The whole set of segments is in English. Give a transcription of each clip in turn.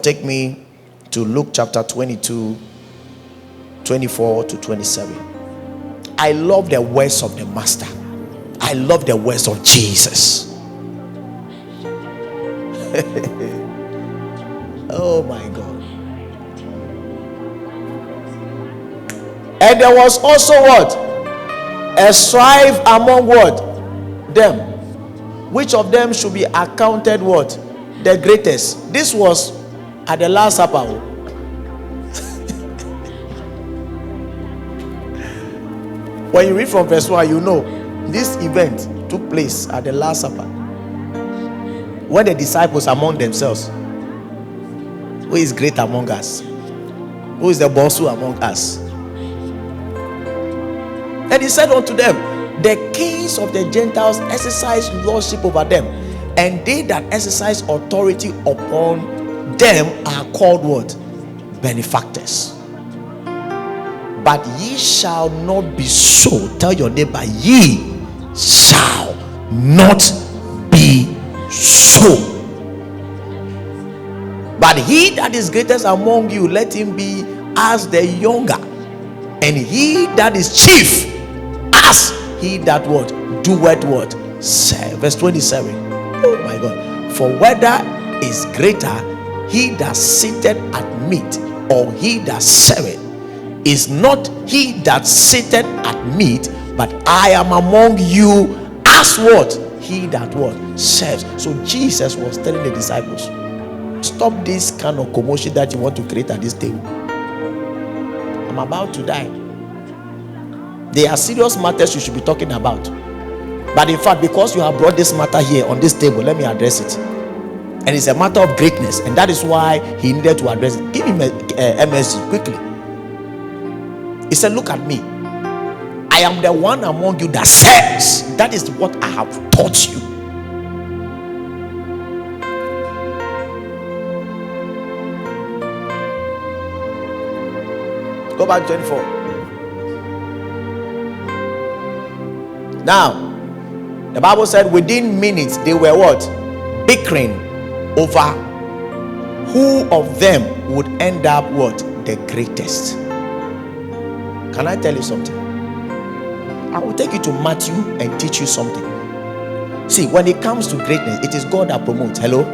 take me to Luke chapter 22, 24 to 27. I love the words of the Master. I love the words of Jesus. Oh my God. And there was also what? A strife among what? Them. Which of them should be accounted what? The greatest. This was at the Last Supper. When you read from verse 1, you know this event took place at the Last Supper, when the disciples among themselves, who is great among us? Who is the boss among us? And he said unto them, the kings of the Gentiles exercise lordship over them, and they that exercise authority upon them are called what? Benefactors. But ye shall not be so. Tell your neighbor, ye shall not be so. But he that is greatest among you, let him be as the younger, and he that is chief as he that what? Doeth what? Serve. Verse 27. Oh my God. For whether is greater, he that sitteth at meat, or he that serveth? Is not he that sitteth at meat, but I am among you as what? He that what? Serves. So Jesus was telling the disciples, stop this kind of commotion that you want to create at this table. I'm about to die. There are serious matters you should be talking about. But in fact, because you have brought this matter here on this table, let me address it. And it's a matter of greatness, and that is why he needed to address it. Give him a MSG quickly. He said, look at me. I am the one among you that serves. That is what I have taught you. Go back to 24. Now, the Bible said within minutes they were what? Bickering over who of them would end up what? The greatest. Can I tell you something? I will take you to Matthew and teach you something. See, when it comes to greatness, it is God that promotes. Hello?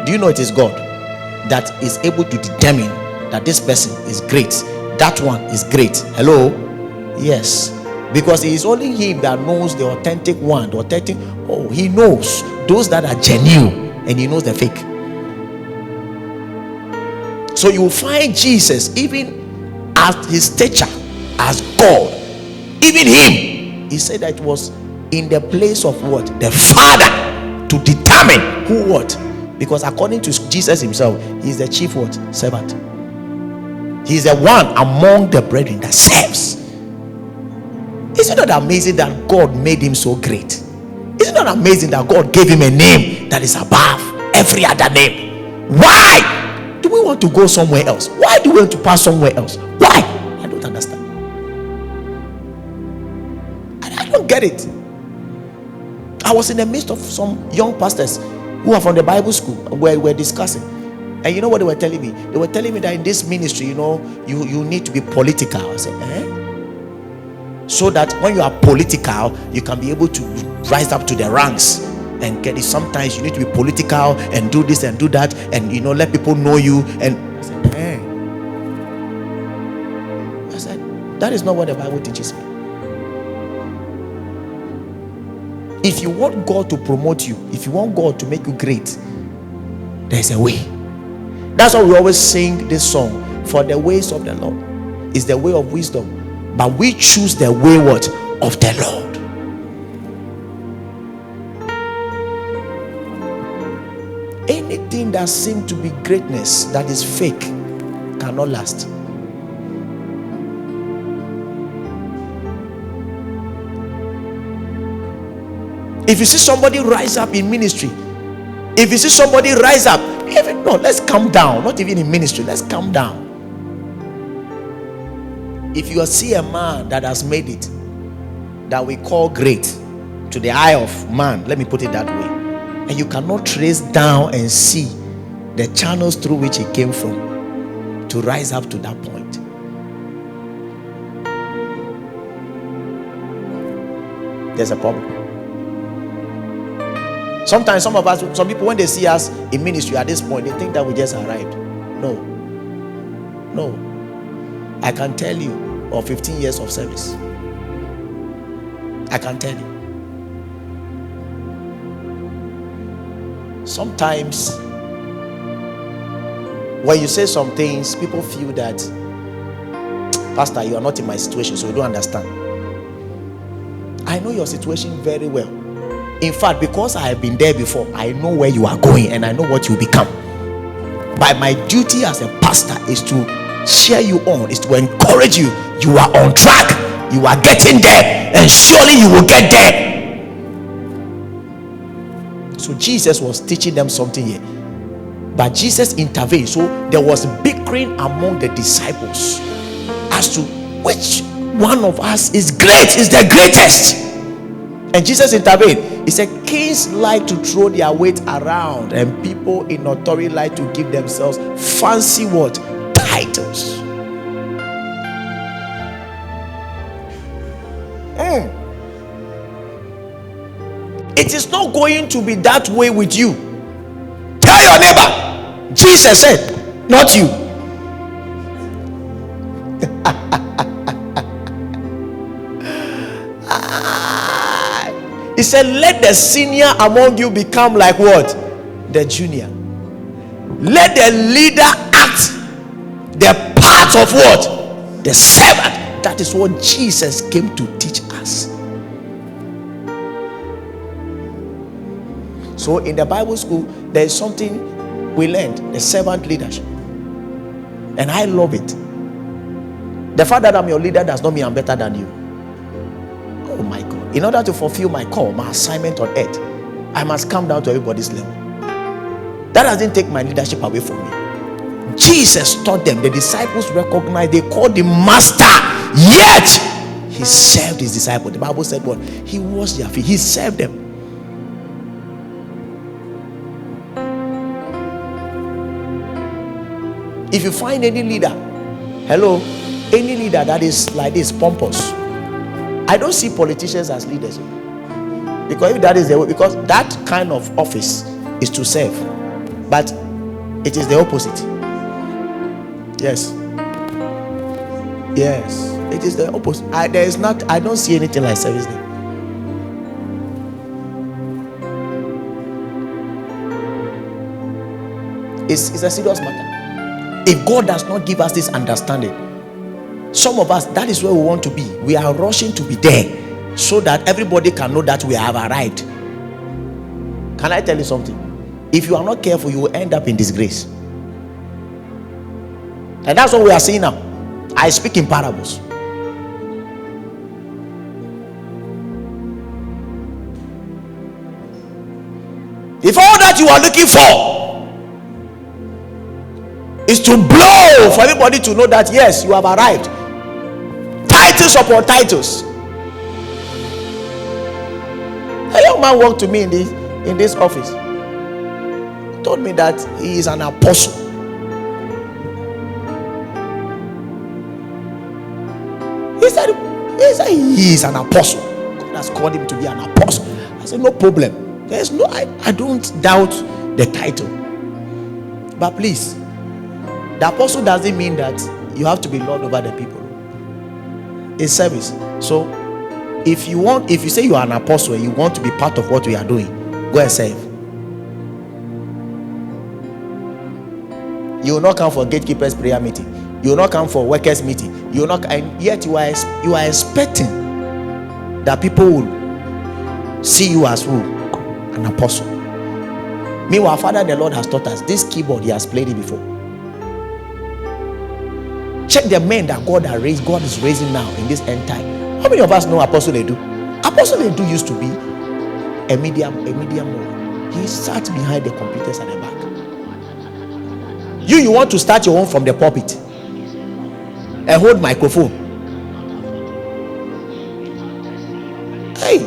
Do you know it is God that is able to determine that this person is great, that one is great? Hello? Yes. Because it is only him that knows the authentic one, the authentic. Oh, he knows those that are genuine, and he knows the fake. So you will find Jesus, even as his stature as God, even him, he said that it was in the place of what? The Father to determine who what. Because according to Jesus himself, he is the chief what? Servant. He is the one among the brethren that serves. Isn't it amazing that God made him so great? Isn't it amazing that God gave him a name that is above every other name? Why do we want to go somewhere else? Why do we want to pass somewhere else? Why? I don't understand. I don't get it. I was in the midst of some young pastors who are from the Bible school where we're discussing. And you know what they were telling me? They were telling me that in this ministry, you know, you need to be political. I said, so that when you are political, you can be able to rise up to the ranks and get it. Sometimes you need to be political and do this and do that, and you know, let people know you. And I said, that is not what the Bible teaches me. If you want God to promote you, if you want God to make you great, there's a way. That's why we always sing this song, for the ways of the Lord is the way of wisdom, but we choose the way what? Of the Lord. Anything that seems to be greatness that is fake cannot last. If you see somebody rise up in ministry, if you see somebody rise up, even no, let's calm down. Not even in ministry, let's calm down. If you see a man that has made it, that we call great to the eye of man, let me put it that way, and you cannot trace down and see the channels through which he came from to rise up to that point. There's a problem. Sometimes some people, when they see us in ministry at this point, they think that we just arrived. No. I can tell you of 15 years of service. I can tell you. Sometimes when you say some things, people feel that, Pastor, you are not in my situation, so you don't understand. I know your situation very well. In fact, because I have been there before, I know where you are going and I know what you become. But my duty as a pastor is to cheer you on, is to encourage you. You are on track, you are getting there, and surely you will get there. So Jesus was teaching them something here, but Jesus intervened. So there was bickering among the disciples as to which one of us is great, is the greatest. And Jesus intervened. He said, kings like to throw their weight around, and people in authority like to give themselves fancy what? Titles. It is not going to be that way with you. Tell your neighbor, Jesus said, not you. He said, let the senior among you become like what? The junior. Let the leader act the part of what? The servant. That is what Jesus came to teach us. So in the Bible school, there is something we learned, the servant leadership. And I love it. The fact that I'm your leader does not mean I'm better than you. Oh my God. In order to fulfill my call, my assignment on earth, I must come down to everybody's level. That doesn't take my leadership away from me. Jesus taught them, the disciples recognized, they called him master, yet he served his disciples. The Bible said what? He washed their feet, he served them. If you find any leader, any leader that is like this, pompous, I don't see politicians as leaders, because if that is the way, because that kind of office is to serve, but it is the opposite. Yes, it is the opposite. I don't see anything like service there. It's a serious matter. If God does not give us this understanding, some of us, that is where we want to be. We are rushing to be there so that everybody can know that we have arrived. Can I tell you something? If you are not careful, you will end up in disgrace. And that's what we are seeing now. I speak in parables. If all that you are looking for is to blow for everybody to know that yes, you have arrived, titles upon titles. A young man walked to me in this office, told me that he is an apostle. He said he is an apostle. God has called him to be an apostle. I said, no problem. There's no, I don't doubt the title. But please, the apostle doesn't mean that you have to be Lord over the people. It's service. So if you say you are an apostle and you want to be part of what we are doing, go and serve. You will not come for gatekeepers prayer meeting. You will not come for workers meeting. You will not, and yet you are expecting that people will see you as who? An apostle. Meanwhile, Father, the Lord has taught us this keyboard. He has played it before. Check the men that God is raising now in this end time. How many of us know Apostle Edu? Apostle Edu used to be a medium man. He sat behind the computers at the back. You want to start your own from the pulpit and hold microphone. Hey.